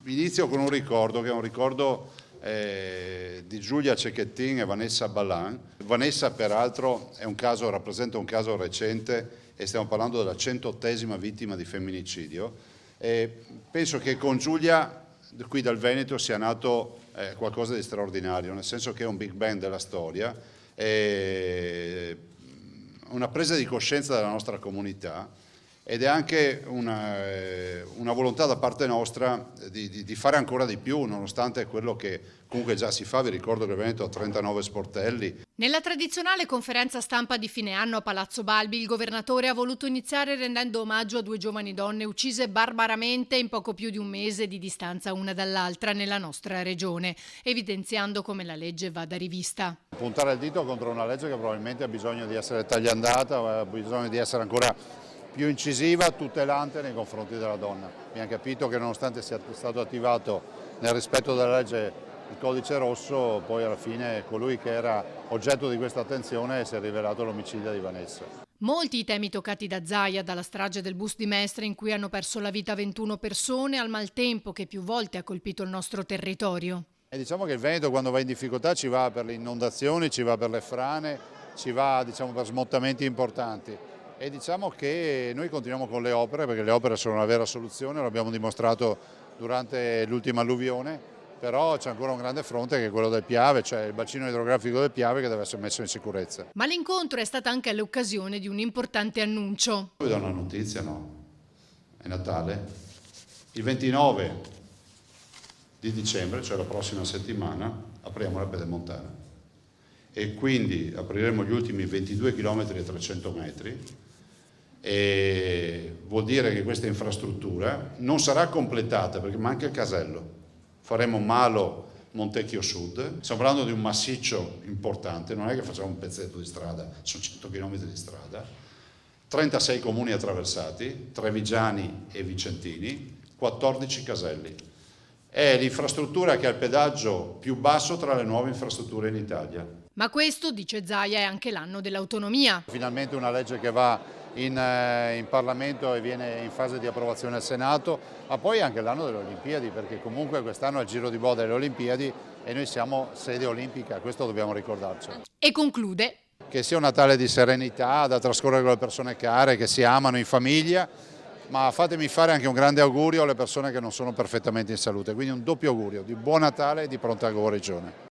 Inizio con un ricordo, che è un ricordo di Giulia Cecchettin e Vanessa Ballan. Vanessa peraltro rappresenta un caso recente e stiamo parlando della 108ª vittima di femminicidio. Penso che con Giulia qui dal Veneto sia nato qualcosa di straordinario, nel senso che è un big bang della storia, una presa di coscienza della nostra comunità ed è anche una volontà da parte nostra di fare ancora di più, nonostante quello che comunque già si fa. Vi ricordo che il Veneto ha 39 sportelli. Nella tradizionale conferenza stampa di fine anno a Palazzo Balbi, il governatore ha voluto iniziare rendendo omaggio a due giovani donne uccise barbaramente in poco più di un mese di distanza una dall'altra nella nostra regione, evidenziando come la legge vada rivista. Puntare il dito contro una legge che probabilmente ha bisogno di essere tagliandata, ha bisogno di essere ancora più incisiva, tutelante nei confronti della donna. Abbiamo capito che nonostante sia stato attivato nel rispetto della legge il codice rosso, poi alla fine colui che era oggetto di questa attenzione si è rivelato l'omicidio di Vanessa. Molti i temi toccati da Zaia, dalla strage del bus di Mestre in cui hanno perso la vita 21 persone, al maltempo che più volte ha colpito il nostro territorio. E diciamo che il Veneto quando va in difficoltà ci va per le inondazioni, ci va per le frane, ci va per smottamenti importanti. E diciamo che noi continuiamo con le opere, perché le opere sono una vera soluzione, lo abbiamo dimostrato durante l'ultima alluvione, però c'è ancora un grande fronte che è quello del Piave, cioè il bacino idrografico del Piave che deve essere messo in sicurezza. Ma l'incontro è stata anche l'occasione di un importante annuncio. Vi do una notizia, no? È Natale. Il 29 di dicembre, cioè la prossima settimana, apriamo la Pedemontana e quindi apriremo gli ultimi 22 km e 300 metri. E vuol dire che questa infrastruttura non sarà completata perché manca il casello. Faremo Malo Montecchio Sud, stiamo parlando di un massiccio importante, non è che facciamo un pezzetto di strada, sono 100 km di strada, 36 comuni attraversati, trevigiani e vicentini, 14 caselli. È l'infrastruttura che ha il pedaggio più basso tra le nuove infrastrutture in Italia. Ma questo, dice Zaia, è anche l'anno dell'autonomia. Finalmente una legge che va in Parlamento e viene in fase di approvazione al Senato, ma poi anche l'anno delle Olimpiadi, perché comunque quest'anno è il giro di boa delle Olimpiadi e noi siamo sede olimpica, questo dobbiamo ricordarci. E conclude: che sia un Natale di serenità, da trascorrere con le persone care, che si amano in famiglia, ma fatemi fare anche un grande augurio alle persone che non sono perfettamente in salute, quindi un doppio augurio di buon Natale e di pronta guarigione.